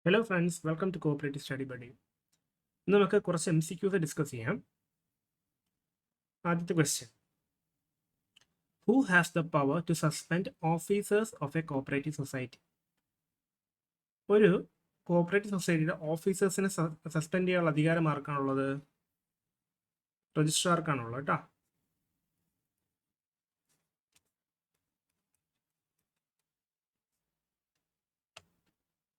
Hello friends, welcome to cooperative study buddy. ഇന്ന് നമുക്ക് കുറച്ച് MCQs ഡിസ്കസ് ചെയ്യാം. ആദ്യത്തെ question: who has the power to suspend officers of a cooperative society? ഒരു cooperative സൊസൈറ്റിയുടെ ഓഫീസേഴ്സിനെ സസ്പെൻഡ് ചെയ്യാനുള്ള അധികാരം ആർക്കാണുള്ളത്? രജിസ്ട്രാർക്കാണുള്ളത് കേട്ടോ.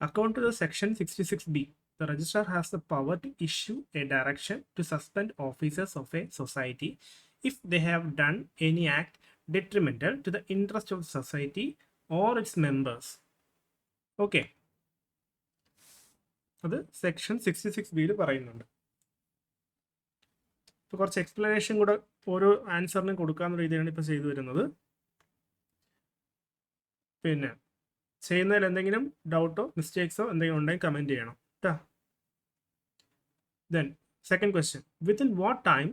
According to the section 66B, the registrar has the power to issue a direction to suspend officers of a society if they have done any act detrimental to the interest of the society or its members. Okay. അത് section 66B പറയുന്നുണ്ട്. ഇപ്പോൾ കുറച്ച് explanation കൂടെ ഓരോ ആൻസറിനും കൊടുക്കാവുന്ന രീതിയിലാണ് ഇപ്പോൾ ചെയ്തു വരുന്നത്. പിന്നെ ചെയ്യുന്നതിൽ എന്തെങ്കിലും ഡൗട്ടോ മിസ്റ്റേക്സോ എന്തെങ്കിലും ഉണ്ടെങ്കിൽ കമൻറ്റ് ചെയ്യണം കേട്ടോ. Then, second question: within what time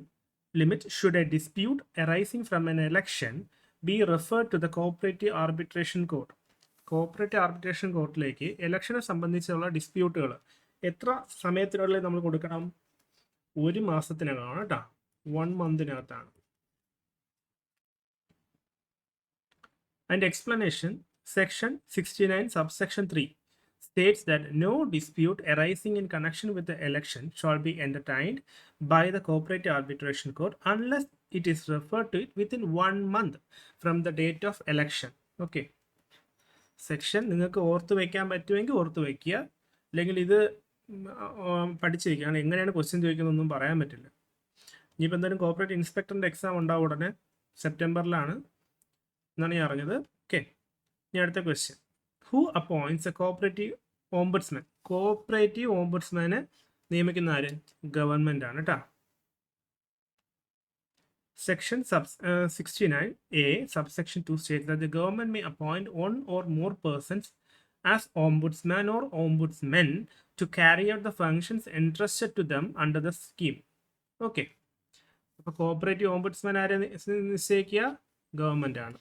limit should a dispute arising from an election be referred to the Cooperative Arbitration Court? Cooperative arbitration കോർട്ടിലേക്ക് ഇലക്ഷനെ സംബന്ധിച്ചുള്ള ഡിസ്പ്യൂട്ടുകൾ എത്ര സമയത്തിനുള്ളിൽ നമ്മൾ കൊടുക്കണം? 1 മാസത്തിനകമാണ് കേട്ടോ. 1 മന്തിനകത്താണ്. അതിൻ്റെ explanation section 69 subsection 3 states that no dispute arising in connection with the election shall be entertained by the Cooperative Arbitration Court unless it is referred to it within 1 month from the date of election. Okay. Section നിങ്ങൾക്ക് ഓർത്ത് വയ്ക്കാൻ പറ്റുമെങ്കിൽ ഓർത്ത് വയ്ക്കുക, അല്ലെങ്കിൽ ഇത് പഠിച്ചു വയ്ക്കുക. കാരണം എങ്ങനെയാണ് ക്വസ്റ്റ്യൻ ചോദിക്കുന്നതൊന്നും പറയാൻ പറ്റില്ല. ഇനിയിപ്പോൾ എന്തായാലും കോപ്പറേറ്റീവ് ഇൻസ്പെക്ടറിൻ്റെ എക്സാം ഉണ്ടാവും ഉടനെ, സെപ്റ്റംബറിലാണ് എന്നാണ് ഞാൻ അറിഞ്ഞത്. ഓക്കെ. ഇനി അടുത്ത question: who appoints a cooperative ombudsman? Cooperative ഓംബുഡ്സ്മാനെ നിയമിക്കുന്ന ആര്? ഗവൺമെൻറ് ആണ് കേട്ടോ. Section 69A subsection 2 states that the government may appoint one or more persons as ombudsman or ombudsmen to carry out the functions entrusted to them under the scheme. Okay. അപ്പോൾ cooperative ombudsman ആരെ നിശ്ചയിക്കുക? Government ആണ്.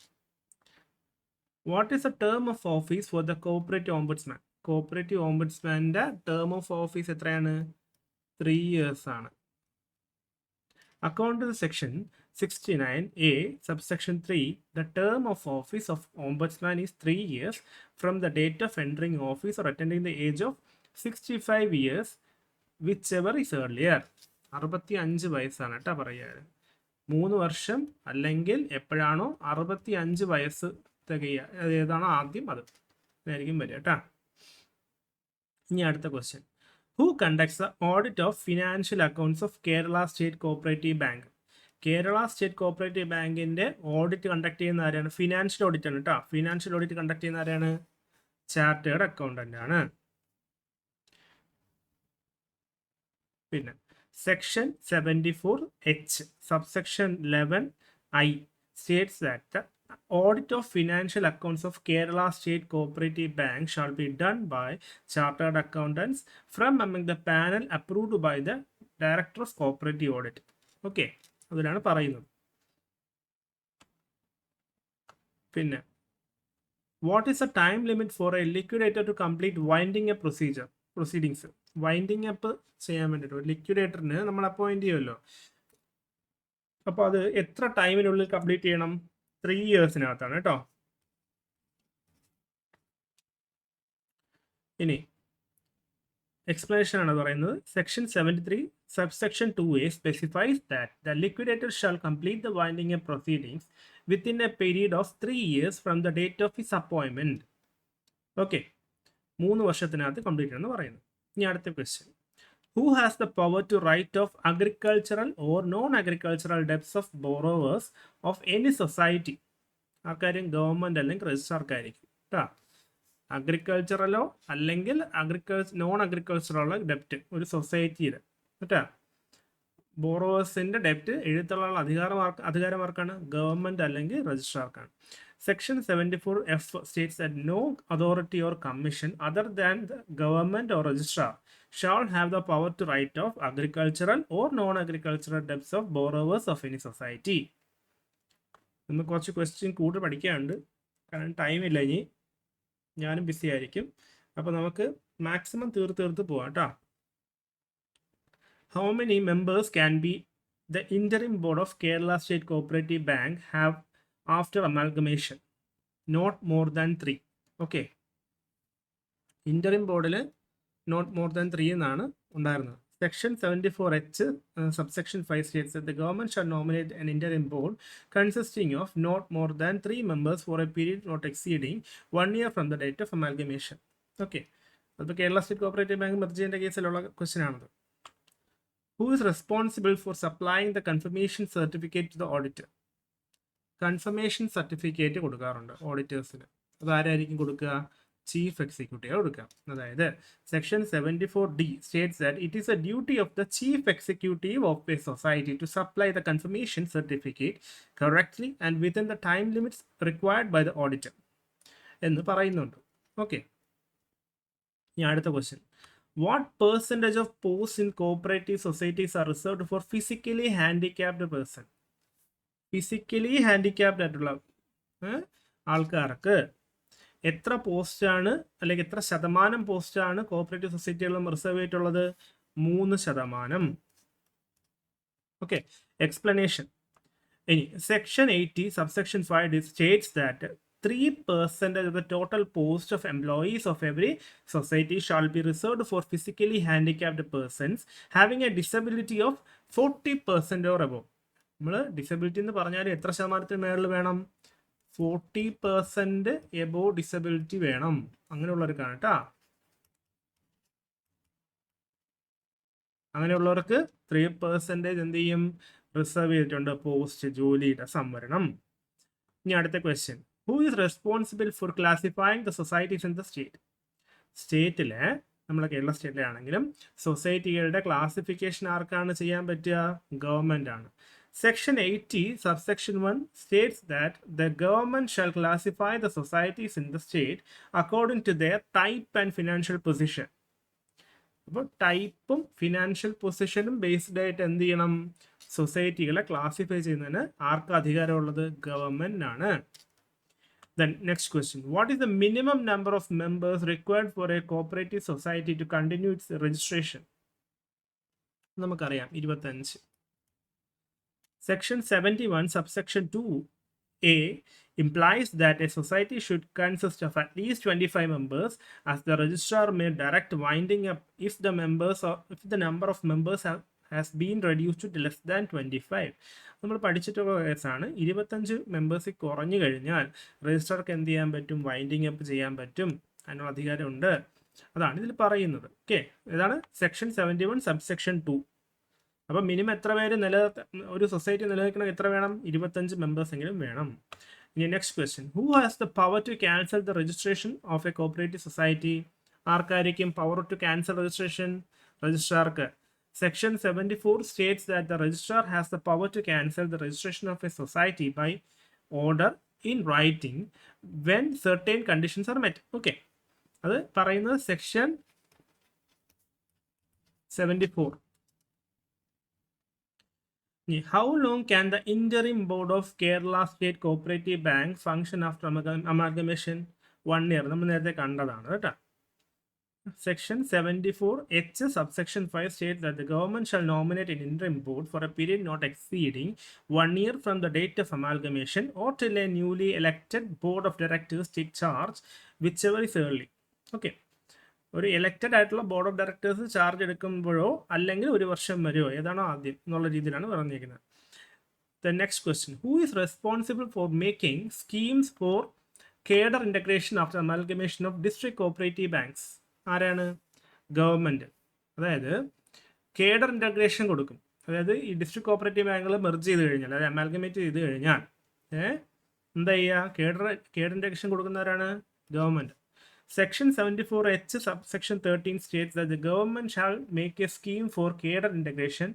What is the term of office for the cooperative ombudsman? Cooperative ഓംബുഡ്സ്മാൻ്റെ term of office എത്രയാണ്? 3 years ആണ്. According to the section 69A subsection 3, the term of office of ombudsman is 3 years from the date of entering office or attaining the age of 65 years, whichever is earlier. 65 വയസ്സാണ് കേട്ടോ പറയുക. 3 വർഷം അല്ലെങ്കിൽ എപ്പോഴാണോ 65 വയസ്സ് തികയുക, അത് ഏതാണോ ആദ്യം അത് ആയിരിക്കും വരിക കേട്ടോ. ഇനി അടുത്ത question: who conducts the audit of financial accounts of Kerala state cooperative bank? Kerala state cooperative ബാങ്കിൻ്റെ ഓഡിറ്റ് കണ്ടക്ട് ചെയ്യുന്ന ആരാണ്? ഫിനാൻഷ്യൽ ഓഡിറ്റ് ആണ് കേട്ടോ. ഫിനാൻഷ്യൽ ഓഡിറ്റ് കണ്ടക്ട് ചെയ്യുന്ന ആരാണ്? ചാർട്ടേഡ് അക്കൗണ്ടന്റ് ആണ്. പിന്നെ section 74H subsection 11I states that the audit of financial accounts of Kerala State Cooperative Bank shall be done by chartered accountants from among the panel approved by the Director of Cooperative Audit. Okay, അതിലാണ് പറയുന്നത്. പിന്നെ what is a time limit for a liquidator to complete winding a proceedings? Winding up ചെയ്യാൻ വേണ്ടിയിട്ട് ഒരു ലിക്വിഡേറ്ററിന് നമ്മൾ appoint ചെയ്യുമല്ലോ. അപ്പോൾ അത് എത്ര ടൈമിനുള്ളിൽ കംപ്ലീറ്റ് ചെയ്യണം? 3 yearsനകത്താണ് കേട്ടോ. ഇനി എക്സ്പ്ലനേഷൻ ആണ് പറയുന്നത്. Section 73 subsection 2A specifies that the liquidator shall complete the winding up proceedings within a period of 3 years from the date of his appointment. Okay, 3 വർഷത്തിനകത്ത് കംപ്ലീറ്റ് എന്ന് പറയുന്നത്. ഇനി അടുത്ത question: who has the power to write off agricultural or non agricultural debts of borrowers of any society? ആർക്കാരും? Government അല്ലെങ്കിൽ രജിസ്ട്രാർക്കായിരിക്കും കേട്ടോ. അഗ്രികൾച്ചറലോ അല്ലെങ്കിൽ നോൺ അഗ്രികൾച്ചറലോ ഡെപ്റ്റ് ഒരു സൊസൈറ്റിയിൽ കേട്ടോ, ബോറോവേഴ്സിൻ്റെ ഡെപ്റ്റ് എഴുത്തുള്ള അധികാരമാർക്കാണ്? ഗവൺമെൻറ് അല്ലെങ്കിൽ രജിസ്ട്രാർക്കാണ്. Section 74F states that no authority or commission other than the government or registrar shall have the power to write off agricultural or non-agricultural debts of borrowers of any society. നമുക്ക് കുറച്ച് question കൂടുതൽ പഠിക്കാനുണ്ട്, കാരണം ടൈമില്ല, ഇനി ഞാനും BC ആയിരിക്കും. അപ്പോൾ നമുക്ക് മാക്സിമം തീർത്ത് പോവാം കേട്ടോ. How many members can be the interim board of Kerala state cooperative bank have after amalgamation? Not more than 3. Okay, interim ബോർഡിൽ നോട്ട് മോർ ദാൻ 3 എന്നാണ് ഉണ്ടായിരുന്നത്. Section 74H, subsection 5 states that the government shall nominate an interim board consisting of not more than 3 members for a period not exceeding 1 year from the date of amalgamation. Okay, അപ്പോൾ Kerala state cooperative bank merge ചെയ്യേണ്ട കേസിലുള്ള question ആണത്. Who is responsible for supplying the confirmation certificate to the auditor? Confirmation certificate കൊടുക്കാറുണ്ട് ഓഡിറ്റേഴ്സിന്. അതാരായിരിക്കും കൊടുക്കുക? Chief executive കൊടുക്കാം. അതായത് section 74D states that it is a duty of the chief executive of a society to supply the confirmation certificate correctly and within the time limits required by the auditor എന്ന് പറയുന്നുണ്ട്. Okay, ഇനി അടുത്ത question. What percentage of posts in cooperative societies are reserved for physically handicapped person? Physically handicapped ആയിട്ടുള്ള ആൾക്കാർക്ക് എത്ര പോസ്റ്റാണ് അല്ലെങ്കിൽ എത്ര ശതമാനം പോസ്റ്റാണ് കോഓപ്പറേറ്റീവ് സൊസൈറ്റികളിലും റിസർവ് ചെയ്തിട്ടുള്ളത്? 3%. Okay, explanation. ഇനി section 80 subsection 5 states that 3% of the total post of employees of every society shall be reserved for physically handicapped persons having a disability of 40% or above. നമ്മൾ ഡിസബിലിറ്റി എന്ന് പറഞ്ഞാൽ എത്ര ശതമാനത്തിന് മേളിൽ വേണം? 40% above disability വേണം. അങ്ങനെയുള്ളവർക്കാണ് കേട്ടോ. അങ്ങനെയുള്ളവർക്ക് 3% എന്ത് ചെയ്യും? റിസർവ് ചെയ്തിട്ടുണ്ട് പോസ്റ്റ്, ജോലിയുടെ സംവരണം. ഇനി അടുത്ത question. Who is responsible for classifying the societies in the state? സ്റ്റേറ്റിലെ, നമ്മളെ കേരള സ്റ്റേറ്റിലെ ആണെങ്കിലും സൊസൈറ്റികളുടെ ക്ലാസിഫിക്കേഷൻ ആർക്കാണ് ചെയ്യാൻ പറ്റുക? ഗവൺമെൻറ് ആണ്. Section 80 subsection 1 states that the government shall classify the societies in the state according to their type and financial position. അപ്പോൾ ടൈപ്പും financial പൊസിഷനും based ആയിട്ട് എന്ത് ചെയ്യണം? സൊസൈറ്റികളെ ക്ലാസിഫൈ ചെയ്യുന്നതിന് ആർക്ക് അധികാരമുള്ളത്? ഗവൺമെന്റിനാണ്. Then next question. What is the minimum number of members required for a cooperative society to continue its registration? നമുക്കറിയാം 25. Section 71 subsection 2A implies that a society should consist of at least 25 members, as the registrar may direct winding up if the number of members has been reduced to less than 25. നമ്മൾ പഠിച്ചിട്ടുള്ള കേസാണ്. 25 മെമ്പേഴ്സിൽ കുറഞ്ഞു കഴിഞ്ഞാൽ രജിസ്ട്രാർക്ക് എന്ത് ചെയ്യാൻ പറ്റും? Winding up ചെയ്യാൻ പറ്റും. അതിനുള്ള അധികാരമുണ്ട്. അതാണ് ഇതിൽ പറയുന്നത്. ഓക്കെ, ഇതാണ് സെക്ഷൻ 71 സബ്സെക്ഷൻ 2. അപ്പം മിനിമം എത്ര പേര് ഒരു സൊസൈറ്റി നിലനിൽക്കണമെങ്കിൽ എത്ര വേണം? 25 മെമ്പേഴ്സ് എങ്കിലും വേണം. ഇനി next question. Who has the power to cancel the registration of a cooperative society? ആർക്കായിരിക്കും പവർ ടു ക്യാൻസൽ രജിസ്ട്രേഷൻ? രജിസ്ട്രാർക്ക്. Section 74 states that the registrar has the power to cancel the registration of a society by order in writing when certain conditions are met. Okay, അത് പറയുന്നത് section 74. How long can the interim board of Kerala State Cooperative Bank function after amalgamation? 1 year. നമ്മൾ നേരത്തെ കണ്ടതാണ് കേട്ടോ. Section 74H subsection 5 states that the government shall nominate an interim board for a period not exceeding 1 year from the date of amalgamation or till a newly elected board of directors take charge, whichever is early. Okay, ഒരു elected ആയിട്ടുള്ള board of directors charge എടുക്കുമ്പോഴോ അല്ലെങ്കിൽ 1 വർഷം വരെയോ ഏതാണോ ആദ്യം എന്നുള്ള രീതിയിലാണ് പറഞ്ഞിരിക്കുന്നത്. The next question. Who is responsible for making schemes for cadre integration after amalgamation of district cooperative banks? ആരാണ്? ഗവൺമെൻറ്. അതായത് കേഡർ ഇൻ്റഗ്രേഷൻ കൊടുക്കും. അതായത് ഈ ഡിസ്ട്രിക്ട് കോഓപ്പറേറ്റീവ് ബാങ്കുകൾ മെർജ് ചെയ്ത് കഴിഞ്ഞാൽ, അതായത് അമാൽഗമേറ്റ് ചെയ്ത് കഴിഞ്ഞാൽ എന്താ ചെയ്യുക? കേഡർ ഇൻ്റഗ്രേഷൻ കൊടുക്കുന്നവരാണ് government. Section 74H subsection 13 states that the government shall make a scheme for cadre integration,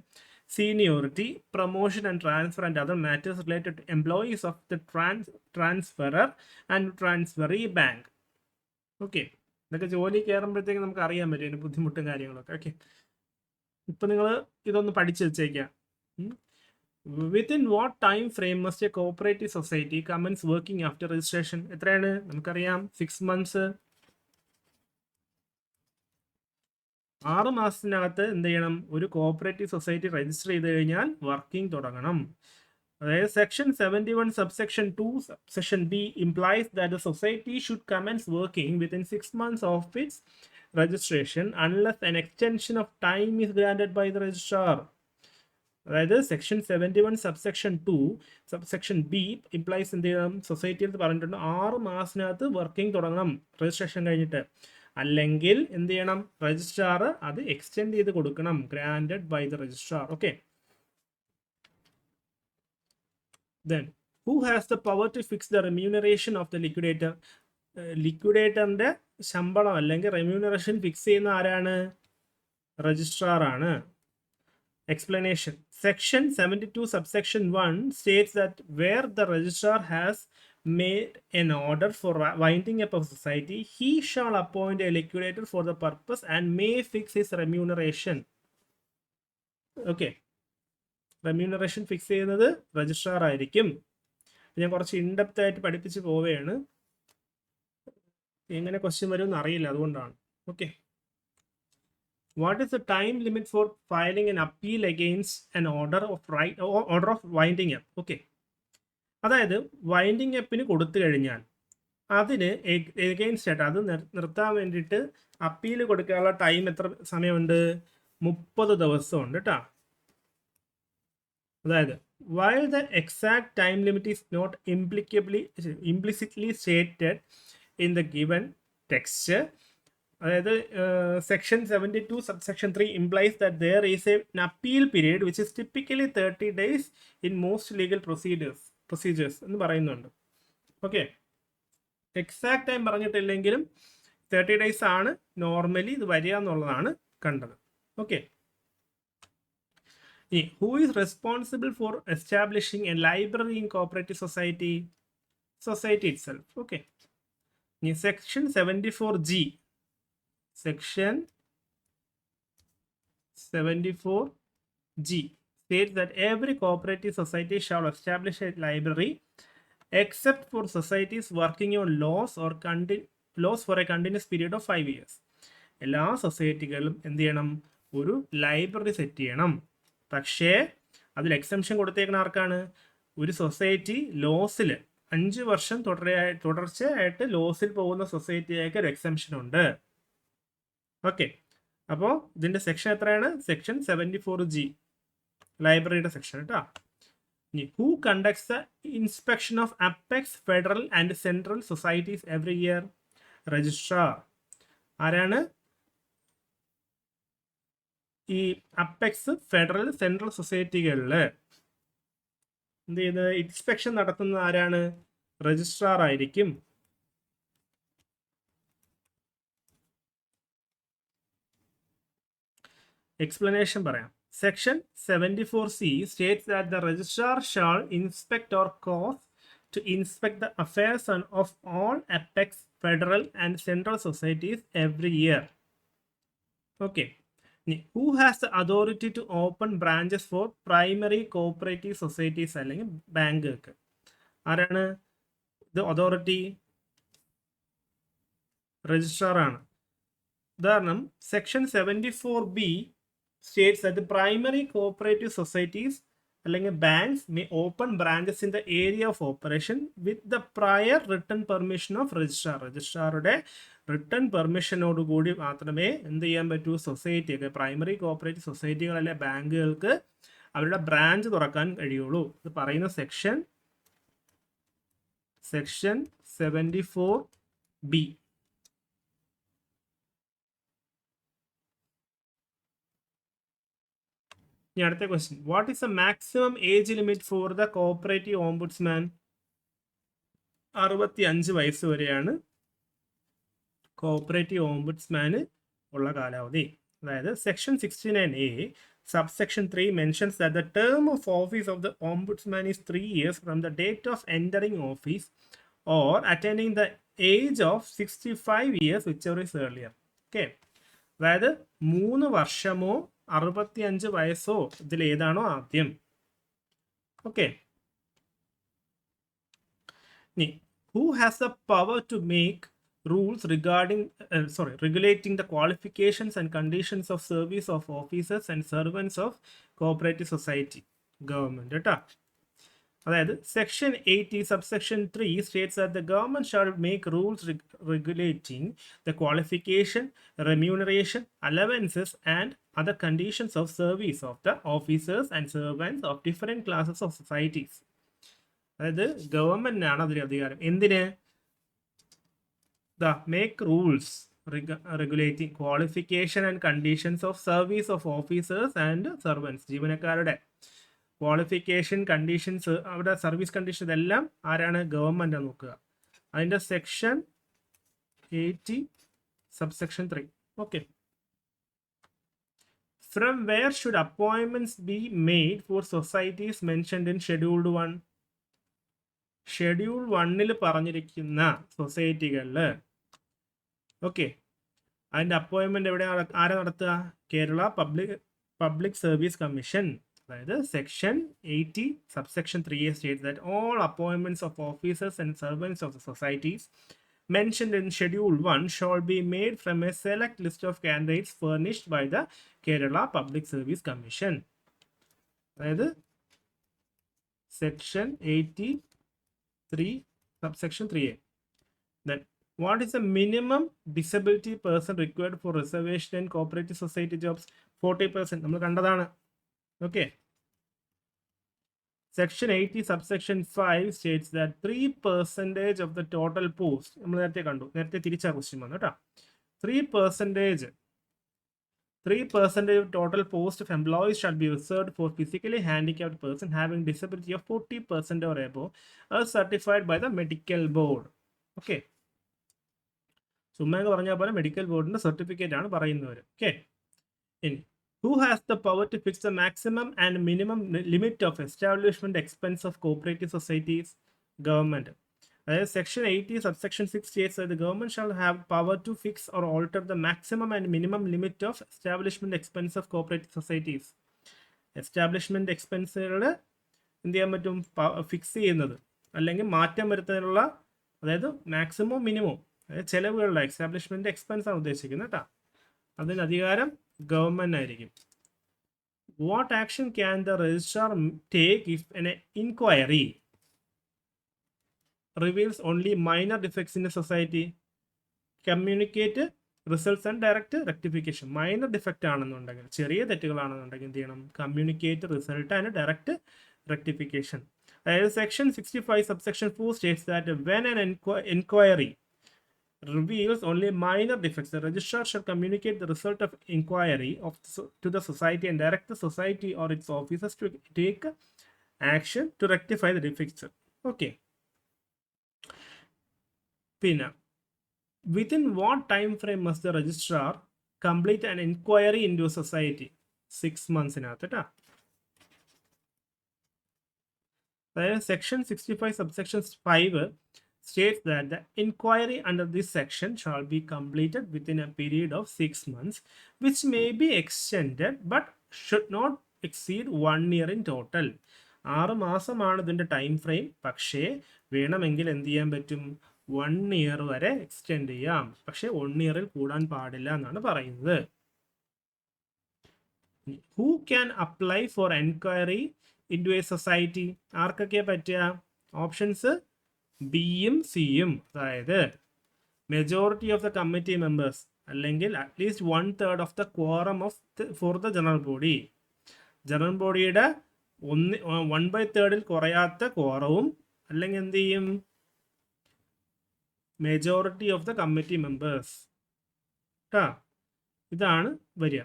seniority, promotion and transfer and other matters related to employees of the transferor and transferee bank. Okay, ഇതൊക്കെ ജോലി കയറുമ്പോഴത്തേക്ക് നമുക്ക് അറിയാൻ പറ്റും അതിൻ്റെ ബുദ്ധിമുട്ടും കാര്യങ്ങളൊക്കെ. Okay, ഇപ്പം നിങ്ങൾ ഇതൊന്ന് പഠിച്ചു വെച്ചേക്കാം. Within what time frame must a cooperative society commence working after registration? എത്രയാണ്? നമുക്കറിയാം 6 months. 6 മാസത്തിനകത്ത് എന്ത് ചെയ്യണം? ഒരു കോഓപ്പറേറ്റീവ് സൊസൈറ്റി രജിസ്റ്റർ ചെയ്ത് കഴിഞ്ഞാൽ വർക്കിംഗ് തുടങ്ങണം. അതായത് section 71 subsection 2 subsection B implies that the society should comments working within 6 months of its registration unless an extension of time is granted by the registrar. അതായത് section 71 subsection 2 subsection B implies എന്ത് ചെയ്യണം? Society എന്ന് പറഞ്ഞിട്ടുണ്ട് 6 മാസത്തിനകത്ത് working തുടങ്ങണം registration കഴിഞ്ഞിട്ട്. അല്ലെങ്കിൽ എന്ത് ചെയ്യണം? രജിസ്ട്രാർ അത് എക്സ്റ്റെൻഡ് ചെയ്ത് കൊടുക്കണം, granted by the registrar. Okay. Then who has the power to fix the remuneration of the liquidator? ലിക്വിഡേറ്ററിന്റെ ശമ്പളം അല്ലെങ്കിൽ റെമ്യൂണറേഷൻ ഫിക്സ് ചെയ്യുന്ന ആരാണ്? രജിസ്ട്രാർ ആണ്. Explanation. Section 72 subsection 1 states that where the registrar has made an order for winding up a society, he shall appoint a liquidator for the purpose and may fix his remuneration. Okay. Remuneration fix ചെയ്യുന്നത് registrar ആയിരിക്കും. ഞാൻ കുറച്ച് in-depth ആയിട്ട് പഠിപ്പിച്ച് പോവുകയാണ്. എങ്ങനെ question വരും എന്ന് അറിയില്ല, അതുകൊണ്ടാണ്. Okay. What is the time limit for filing an appeal against an order of winding up? Okay. അതായത് വൈൻഡിങ് അപ്പിന് കൊടുത്തു കഴിഞ്ഞാൽ അതിന് എഗെയിൻസ്റ്റ് ആയിട്ട് അത് നിർത്താൻ വേണ്ടിയിട്ട് അപ്പീൽ കൊടുക്കാനുള്ള ടൈം എത്ര സമയമുണ്ട്? 30 ദിവസമുണ്ട് കേട്ടോ. അതായത് while the exact time limit is not implicitly stated in the given text, അതായത് section 72 subsection 3 implies that there is an appeal period which is typically 30 days in most legal procedures എന്ന് പറയുന്നുണ്ട്. Okay. Exact time പറഞ്ഞിട്ടില്ലെങ്കിലും 30 days ആണ് normally ഇത് വരിക എന്നുള്ളതാണ് കണ്ടത്. Okay. Who is responsible for establishing a library in cooperative society? Society itself. Okay. Section 74G. Section 74G states that every cooperative society shall establish a library except for societies working on laws for a continuous period of 5 years. എല്ലാ സൊസൈറ്റികളും എന്ത് ചെയ്യണം? ഒരു library set ചെയ്യണം. പക്ഷേ അതിൽ exemption കൊടുത്തേക്കുന്ന ആർക്കാണ്? ഒരു society ലോസിൽ 5 വർഷം തുടർച്ചയായിട്ട് ലോസിൽ പോകുന്ന സൊസൈറ്റിയൊക്കെ ഒരു എക്സംഷൻ ഉണ്ട്. ഓക്കെ. അപ്പോൾ ഇതിൻ്റെ സെക്ഷൻ എത്രയാണ്? സെക്ഷൻ 74G, ലൈബ്രറിയുടെ സെക്ഷൻ കേട്ടോ. Who conducts the inspection of apex federal and central societies every year? Registrar. ആരാണ്? ഈ അപ്പെക്സ് ഫെഡറൽ സെൻട്രൽ സൊസൈറ്റികളിൽ എന്ത് ചെയ്ത് ഇൻസ്പെക്ഷൻ നടത്തുന്നത് ആരാണ്? രജിസ്ട്രാർ ആയിരിക്കും. എക്സ്പ്ലനേഷൻ പറയാം. Section 74C states that the registrar shall inspect or cause to inspect the affairs of all apex federal and central societies every year. Okay. Who has the authority to open branches for primary cooperative societies അല്ലെങ്കിൽ ബാങ്കുകൾക്ക്? ആരാണ് ഇത് authority? Registrar ആണ്. ഉദാഹരണം section 74B states that the primary cooperative societies അല്ലെങ്കിൽ banks may open branches in the area of operation with the prior written permission of registrar. രജിസ്ട്രാറുടെ written പെർമിഷനോട് കൂടി മാത്രമേ എന്ത് ചെയ്യാൻ പറ്റൂ? സൊസൈറ്റിയൊക്കെ പ്രൈമറി കോഓപ്പറേറ്റീവ് സൊസൈറ്റികളല്ലെ ബാങ്കുകൾക്ക് അവരുടെ ബ്രാഞ്ച് തുറക്കാൻ കഴിയുള്ളൂ. ഇത് പറയുന്ന സെക്ഷൻ 74B. ഇനി അടുത്ത question. What is the maximum age limit for the cooperative ombudsman? 65 വയസ്സ് വരെയാണ് കോഓപ്പറേറ്റീവ് ഓംബുഡ്സ്മാന് ഉള്ള കാലാവധി. അതായത് section 69A subsection 3 mentions that the term of office of the ombudsman is 3 years from the date of entering office or attaining the age of 65 years, whichever is earlier. Okay. അതായത് 3 വർഷമോ 65 വയസ്സോ ഇതിൽ ഏതാണോ ആദ്യം. Okay. Who has the power to make rules regulating the qualifications and conditions of service of officers and servants of cooperative society government കേട്ടോ. അതായത് section 80 subsection 3 states that the government shall make rules regulating the qualification, remuneration, allowances and other conditions of service of the officers and servants of different classes of societies. അതായത് ഗവൺമെന്റിനാണ് അതിന് അധികാരം. എന്തിന്? make rules regulating qualification and conditions of service of officers and servants. ജീവനക്കാരുടെ qualification conditions, അവിടെ service condition, ഇതെല്ലാം ആരാണ്? Government നോക്കുക. അതിൻ്റെ section 80 subsection 3. Okay. From where should appointments be made for societies mentioned in Scheduled 1? Schedule 1 പറഞ്ഞിരിക്കുന്ന സൊസൈറ്റികളിൽ okay അതിൻ്റെ അപ്പോയിൻമെന്റ് എവിടെ ആരാ നടത്തുക? Kerala public service commission. അതായത് section 80 subsection 3 states that all appointments of officers and servants of the societies mentioned in Schedule 1 shall be made from a select list of candidates furnished by the Kerala Public Service Commission. അതായത് section 83 subsection 3a. Then what is the minimum disability person required for reservation in cooperative society jobs? 40%. നമ്മൾ കണ്ടതാണ്. Okay. Section 80 subsection 5 states that 3% of the total post, നമ്മൾ നേരത്തെ കണ്ടു, നേരത്തെ തിരിച്ചാ question വന്നു കേട്ടോ. 3% of total post of employees shall be reserved for physically handicapped person having disability of 40% or above as certified by the medical board. Okay. ചുമ്മാ പറഞ്ഞാൽ പോലെ മെഡിക്കൽ ബോർഡിന്റെ സർട്ടിഫിക്കറ്റ് ആണ് പറയുന്നവർ. ഓക്കെ. ഇനി who has the power to fix the maximum and minimum limit of establishment expense of cooperative societies? Government. Section 80 subsection 6 states that the government shall have power to fix or alter the maximum and minimum limit of establishment expense of cooperative societies. Establishment expenses എന്ത് ചെയ്യാൻ പറ്റും? Fix ചെയ്യുന്നത് അല്ലെങ്കിൽ മാറ്റം വരുത്തുന്നതിനുള്ള, അതായത് maximum minimum, അതായത് ചെലവുകളുടെ establishment expense ആണ് ഉദ്ദേശിക്കുന്നത് കേട്ടോ. അതിന് അധികാരം ഗവൺമെന്റ് ആയിരിക്കും. What action can the registrar take if N inquiry reveals only minor defects in A society? Communicate results and direct rectification. Minor defect ആണെന്നുണ്ടെങ്കിൽ, ചെറിയ തെറ്റുകളാണെന്നുണ്ടെങ്കിൽ എന്ത് ചെയ്യണം? Communicate result and direct rectification. അതായത് section 65 subsection 4 states that when an inquiry reveals only minor defects, the registrar shall communicate the result of inquiry to the society and direct the society or its officers to take action to rectify the defects. Okay. Pina. Within what time frame must the registrar complete an inquiry into a society? 6 months in Atheta. Section 65 subsection 5 states that the inquiry under this section shall be completed within a period of 6 months, which may be extended but should not exceed 1 year in total. 6 മാസമാണ് ഇതിൻ്റെ time frame. പക്ഷേ വേണമെങ്കിൽ എന്ത് ചെയ്യാൻ പറ്റും? 1 year വരെ extend ചെയ്യാം. പക്ഷേ 1 ഇയറിൽ കൂടാൻ പാടില്ല എന്നാണ് പറയുന്നത്. Who can apply for enquiry into a society? ആർക്കൊക്കെ പറ്റുക? ഓപ്ഷൻസ് ബിയും സിയും. അതായത് majority of the committee members അല്ലെങ്കിൽ at least 1/3 of the quorum for the general body. General ബോഡിയുടെ 1/3 കുറയാത്ത ക്വാറവും, അല്ലെങ്കിൽ എന്ത് ചെയ്യും? Majority of the committee members. കേട്ടാ, ഇതാണ് വരിക.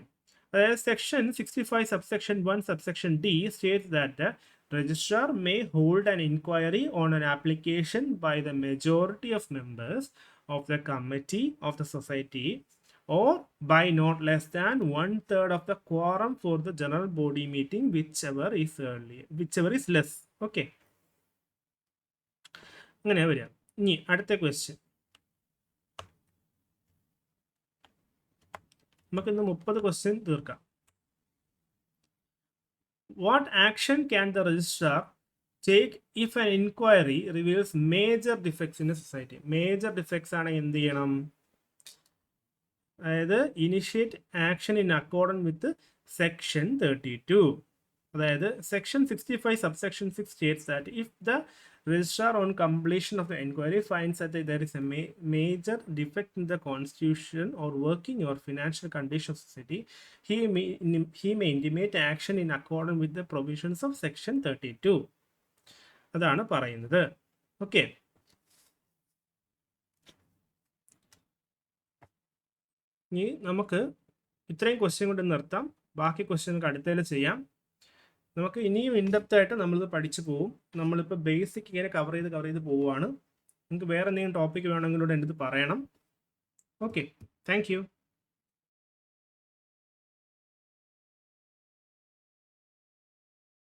അതായത് section 65 subsection 1 subsection D states that the registrar may hold an inquiry on an application by the majority of members of the committee of the society or by not less than 1/3 of the quorum for the general body meeting, whichever is less. Okay. അങ്ങനെ വരിക. ഇനി അടുത്ത question. നമുക്കിന്ന് 30 question തീർക്കാം. What action can the registrar take if an inquiry reveals major defects in A society. Major defects ആണെങ്കിൽ എന്ത് ചെയ്യണം? അതായത് initiate action in accordance with section 32. അതായത് section 65 subsection 6 States that if the registrar on completion of the inquiry finds that there is a major defect in the constitution or working or financial condition of society, he may intimate action in accordance with the provisions of section 32. അതാണ് പറയുന്നത്. Okay, ഇനി നമുക്ക് ഇത്രയും question കൊണ്ട് നിർത്താം. ബാക്കി question നമുക്ക് അടുത്തതിൽ ചെയ്യാം. നമുക്ക് ഇനിയും ഇൻഡെപ്ത് ആയിട്ട് നമ്മളിത് പഠിച്ചു പോകും. നമ്മളിപ്പോൾ ബേസിക് ഇങ്ങനെ കവർ ചെയ്ത് പോവുകയാണ്. നിങ്ങൾക്ക് വേറെ എന്തെങ്കിലും ടോപ്പിക് വേണമെങ്കിലൂടെ എൻ്റെ അടുത്ത് പറയണം. Okay, thank you.